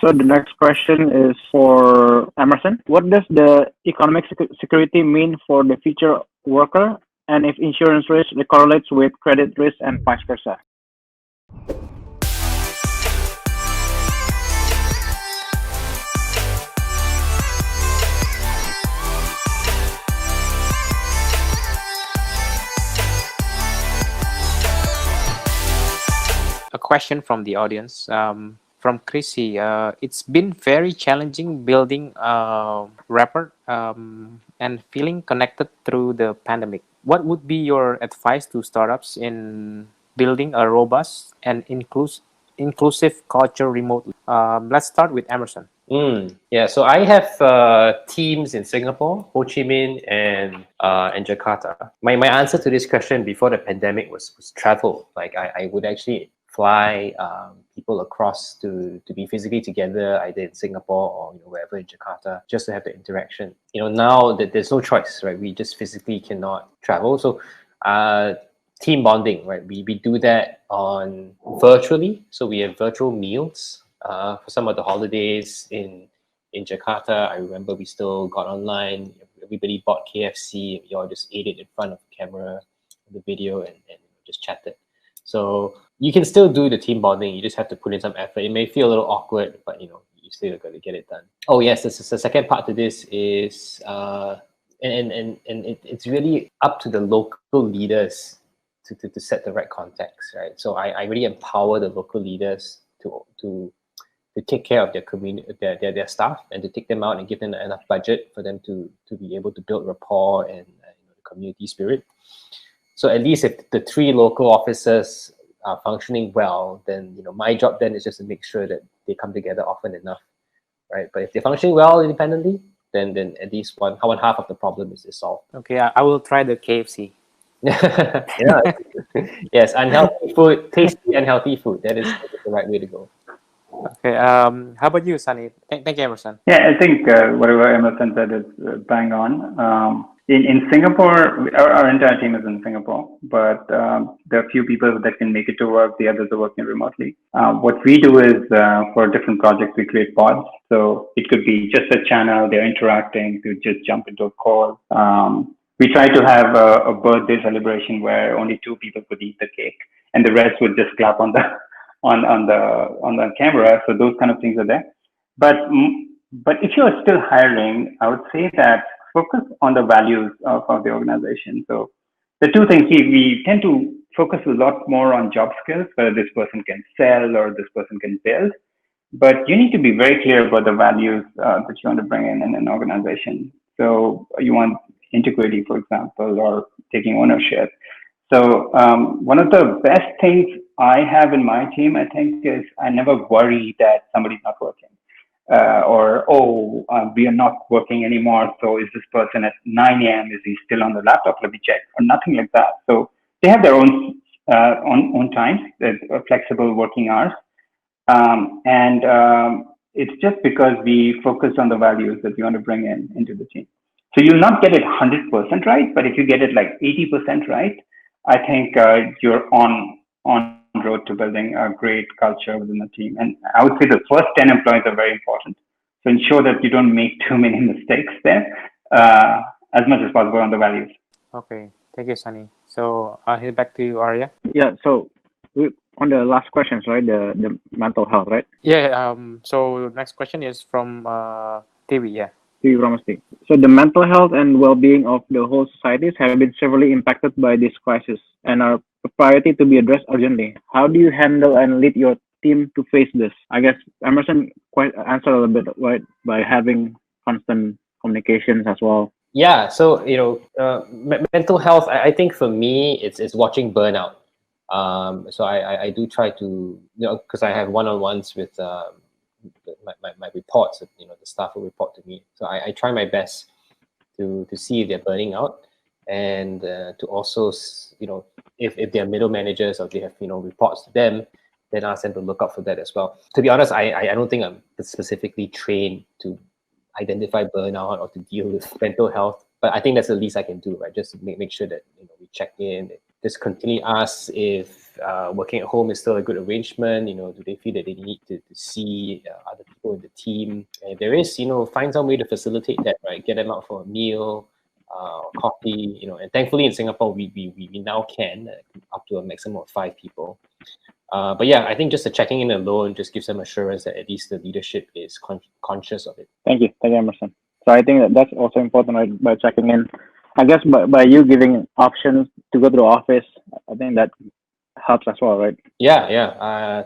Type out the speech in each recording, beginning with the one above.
So the next question is for Emerson. What does the economic security mean for the future worker, and if insurance risk correlates with credit risk and vice versa? A question from the audience, from Chrissy. It's been very challenging building a rapport and feeling connected through the pandemic. What would be your advice to startups in building a robust and inclusive culture remotely? Let's start with Amerson. Yeah, so I have teams in Singapore, Ho Chi Minh, and Jakarta. My answer to this question before the pandemic was travel. Like I would actually fly people across to be physically together, either in Singapore or wherever in Jakarta, just to have the interaction. Now that there's no choice, right? We just physically cannot travel. So team bonding, right? We do that on virtually. So we have virtual meals for some of the holidays in Jakarta. I remember we still got online. Everybody bought KFC. We all just ate it in front of the camera, the video, and just chatted. So you can still do the team bonding. You just have to put in some effort. It may feel a little awkward, but you still got to get it done. Oh yes, the second part to this is it's really up to the local leaders to set the right context, right? So I really empower the local leaders to take care of their community, their staff, and to take them out and give them enough budget for them to be able to build rapport and the community spirit. So at least if the 3 local officers are functioning well, then my job then is just to make sure that they come together often enough, right? But if they're functioning well independently, then at least one half of the problem is solved. Okay, I will try the KFC. Yeah. Yes, unhealthy food, tasty unhealthy food. That is the right way to go. Okay. How about you, Sunny? Thank you, Emerson. Yeah, I think whatever Emerson said is bang on. In Singapore, our entire team is in Singapore, but there are a few people that can make it to work. The others are working remotely. What we do is for different projects, we create pods. So it could be just a channel, they're interacting, to just jump into a call. We try to have a birthday celebration where only 2 people could eat the cake, and the rest would just clap on the camera. So those kind of things are there. But if you are still hiring, I would say that focus on the values of the organization. So the 2 things, we tend to focus a lot more on job skills, whether this person can sell or this person can build. But you need to be very clear about the values that you want to bring in an organization. So you want integrity, for example, or taking ownership. So one of the best things I have in my team, I think, is I never worry that somebody's not working. We are not working anymore. So is this person at 9 a.m.? Is he still on the laptop? Let me check. Or nothing like that. So they have their own times, flexible working hours. It's just because we focus on the values that you want to bring into the team. So you'll not get it 100% right, but if you get it like 80% right, I think you're on road to building a great culture within the team. And I would say the first 10 employees are very important. So ensure that you don't make too many mistakes there, as much as possible on the values. Okay, thank you, Sunny. So I'll head back to you, Arya. Yeah, so on the last questions, right? The mental health, right? Yeah, so next question is from TV, yeah. So the mental health and well-being of the whole societies have been severely impacted by this crisis and are a priority to be addressed urgently. How do you handle and lead your team to face this? I guess Emerson quite answered a little bit, right, by having constant communications as well. Yeah, so mental health. I think for me, it's watching burnout. So I do try to because I have one-on-ones with my reports. The staff will report to me. So I try my best to see if they're burning out, and to also if they're middle managers or they have reports to them, then ask them to look out for that as well. To be honest, I don't think I'm specifically trained to identify burnout or to deal with mental health, but I think that's the least I can do, right? Just to make sure that we check in, just continually ask if working at home is still a good arrangement. Do they feel that they need to see other people in the team? And if there is, find some way to facilitate that, right? Get them out for a meal, coffee, and thankfully in Singapore, we now can up to a maximum of 5 people. But yeah, I think just the checking in alone just gives them assurance that at least the leadership is conscious of it. Thank you, Emerson. So I think that's also important, right? By checking in, I guess by you giving options to go to the office, I think that helps as well, right? Yeah.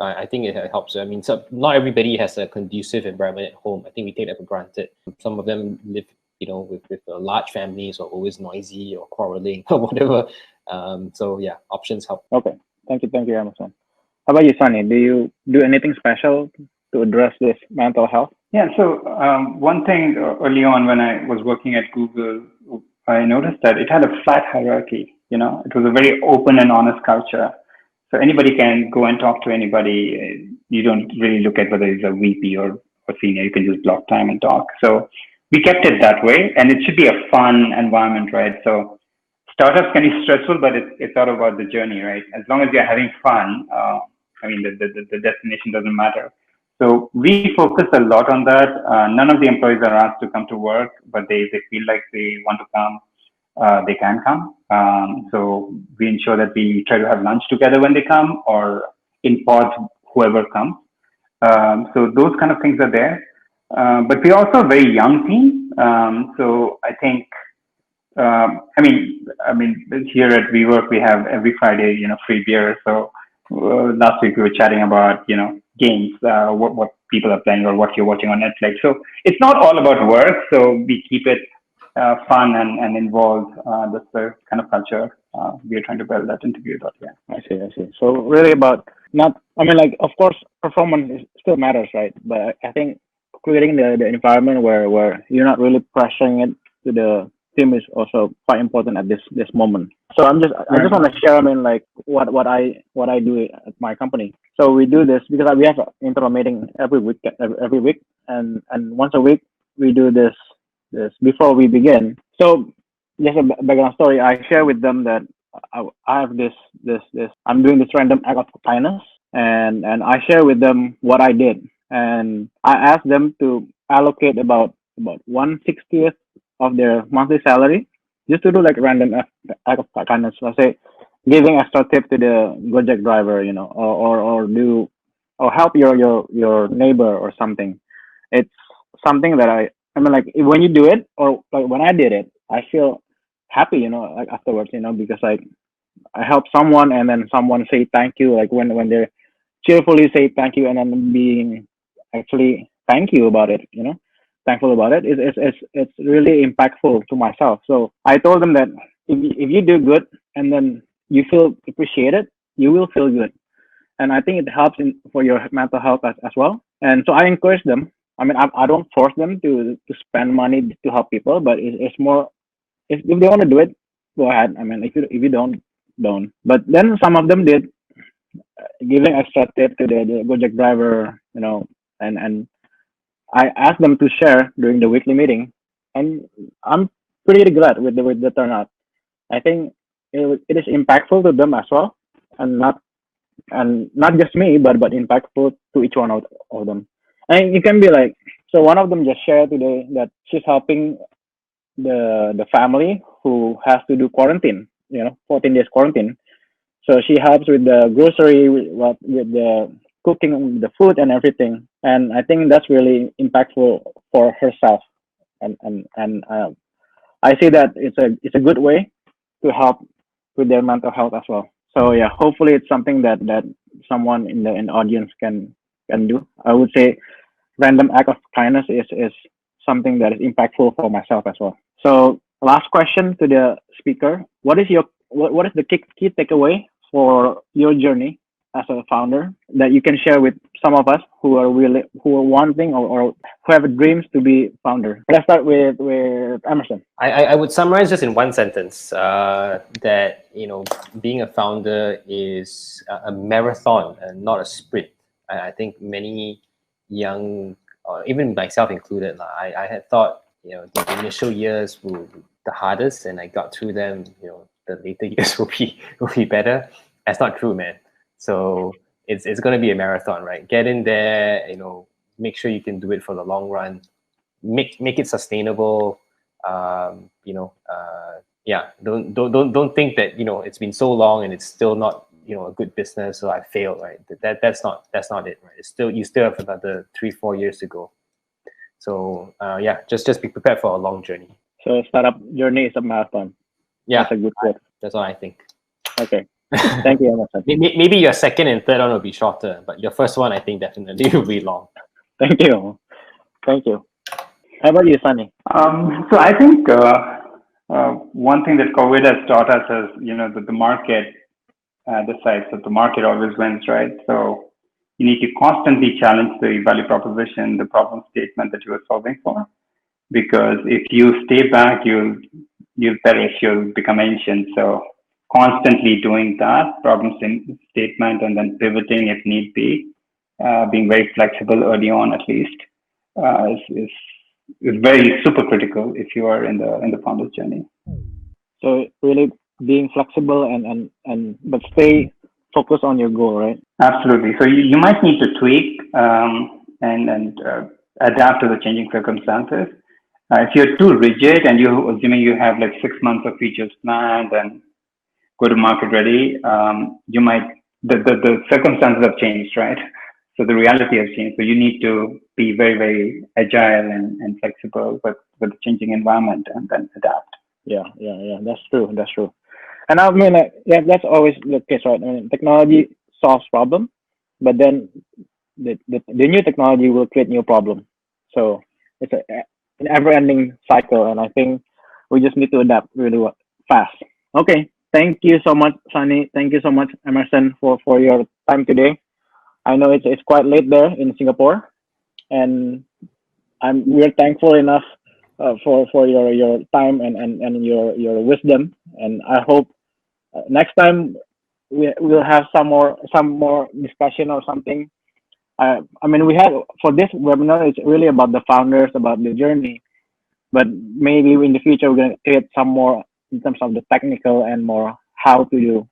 I think it helps. I mean, so not everybody has a conducive environment at home. I think we take that for granted. Some of them live, with large families, or always noisy or quarreling or whatever. So yeah, options help. Okay. Thank you, Emerson. How about you, Sunny? Do you do anything special to address this mental health? Yeah, so one thing early on when I was working at Google, I noticed that it had a flat hierarchy. It was a very open and honest culture. So anybody can go and talk to anybody. You don't really look at whether he's a VP or senior. You can just block time and talk. So we kept it that way, and it should be a fun environment, right? So startups can be stressful, but it's all about the journey, right? As long as you're having fun, the destination doesn't matter. So we focus a lot on that. None of the employees are asked to come to work, but they feel like they want to come, they can come. So we ensure that we try to have lunch together when they come, or in pods, whoever comes. So those kind of things are there. But we're also a very young team. So I think, here at WeWork, we have every Friday, free beer. So last week we were chatting about, games, what people are playing or what you're watching on Netflix. So it's not all about work. So we keep it fun and involved. That's the kind of culture we are trying to build at Interviewer.ai. I see. So really about of course, performance still matters, right? But I think creating the environment where you're not really pressuring it to the team is also quite important at this moment. So I just want to share, what I do at my company. So we do this because we have an internal meeting every week, and once a week we do this before we begin. So just a background story. I share with them that I have this. I'm doing this random act of kindness, and I share with them what I did, and I ask them to allocate about 1/60th of their monthly salary just to do like random act of kindness. Let's say giving extra tip to the Gojek driver, or help your neighbor or something. It's something that when you do it, or like when I did it, I feel happy, afterwards, because I help someone and then someone say thank you, like when they cheerfully say thank you and then being actually thankful about it. It's really impactful to myself. So I told them that if you do good and then you feel appreciated, you will feel good. And I think it helps for your mental health as well. And so I encourage them. I don't force them to spend money to help people, but it's more, if they want to do it, go ahead. If you don't. But then some of them did, giving extra tip to the Gojek driver, and I asked them to share during the weekly meeting, and I'm pretty glad with the turnout. I think it is impactful to them as well, and not just me, but impactful to each one of them. And it can be like, so one of them just shared today that she's helping the family who has to do quarantine, 14 days quarantine. So she helps with the grocery, with the cooking, the food and everything. And I think that's really impactful for herself. And I see that it's a good way to help with their mental health as well. So yeah, hopefully it's something that someone in the audience can do. I would say random act of kindness is something that is impactful for myself as well. So last question to the speaker: what is the key takeaway for your journey as a founder that you can share with some of us who are wanting or who have dreams to be founder? Let's start with Emerson. I would summarize just in one sentence that being a founder is a marathon and not a sprint. I think many young, even myself included, I had thought the initial years were the hardest, and I got through them the later years will be better. That's not true, man. So it's going to be a marathon, right? Get in there, make sure you can do it for the long run. Make it sustainable. Yeah. Don't think that it's been so long and it's still not a good business, so I failed, right? That's not it, right? You still have another 3-4 years to go. So yeah, just be prepared for a long journey. So startup journey is a marathon. Yeah, That's a good quote. that's what I think. Okay. Thank you, Amerson. Maybe your second and third one will be shorter, but your first one, I think, definitely will be long. Thank you. Thank you. How about you, Sunny? So I think one thing that COVID has taught us is, that the market decides, that the market always wins, right? So you need to constantly challenge the value proposition, the problem statement that you are solving for, because if you stay back, you'll perish, you'll become ancient. So constantly doing that problem statement and then pivoting if need be, being very flexible early on at least, is very super critical if you are in the founder's journey. So really being flexible but stay focused on your goal, right? Absolutely. So you might need to tweak and adapt to the changing circumstances. If you're too rigid and assuming you have like 6 months of features planned and go to market ready, you might the circumstances have changed, right? So the reality has changed. So you need to be very, very agile and flexible with the changing environment and then adapt. Yeah. That's true. And I mean, that's always the case, right? I mean, technology solves problem, but then the new technology will create new problem. So it's an ever-ending cycle, and I think we just need to adapt really fast. Okay, thank you so much, Sunny. Thank you so much, Amerson, for your time today. I know it's quite late there in Singapore, and we're thankful enough for your time and your wisdom. And I hope next time we'll have some more discussion or something. I mean, we had for this webinar, it's really about the founders, about the journey, but maybe in the future we're going to create some more in terms of the technical and more how to do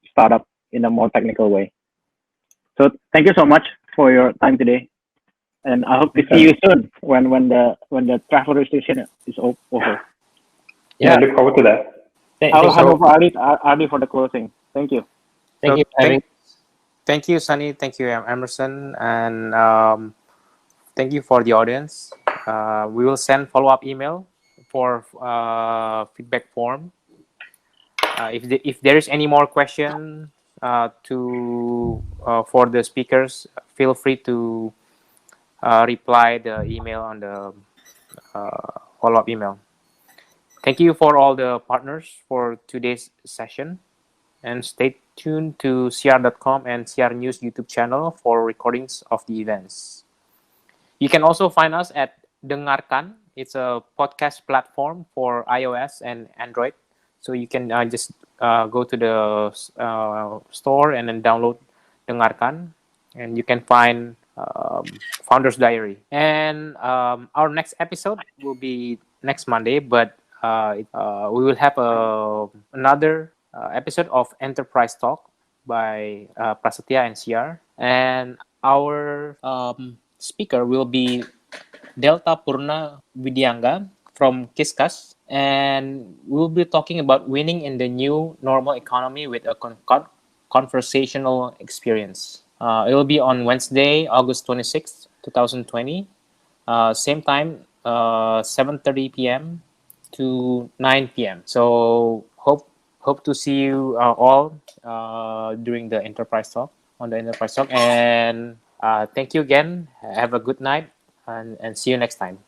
startup in a more technical way. So thank you so much for your time today, and I hope to see you soon when the travel restriction is over. Yeah, I look forward to that. I'll hand over Ardi for the closing. Thank you. Thank you. Thank you, Sunny. Thank you, Amerson, and thank you for the audience. We will send follow-up email for feedback form. If there is any more question for the speakers, feel free to reply the email on the follow-up email. Thank you for all the partners for today's session, and stay tuned to cr.com and CR News YouTube channel for recordings of the events. You can also find us at Dengarkan. It's a podcast platform for iOS and Android. So you can just go to the store and then download Dengarkan, and you can find Founder's Diary. And our next episode will be next Monday, but we will have another episode of Enterprise Talk by Prasetia and CR. And our speaker will be Delta Purna Widyanga from Kiskas, and we'll be talking about winning in the new normal economy with a conversational experience. It will be on Wednesday, August 26th, 2020. Same time, 7:30 p.m. to 9 p.m. So hope to see you all during the Enterprise Talk, and thank you again. Have a good night, and see you next time.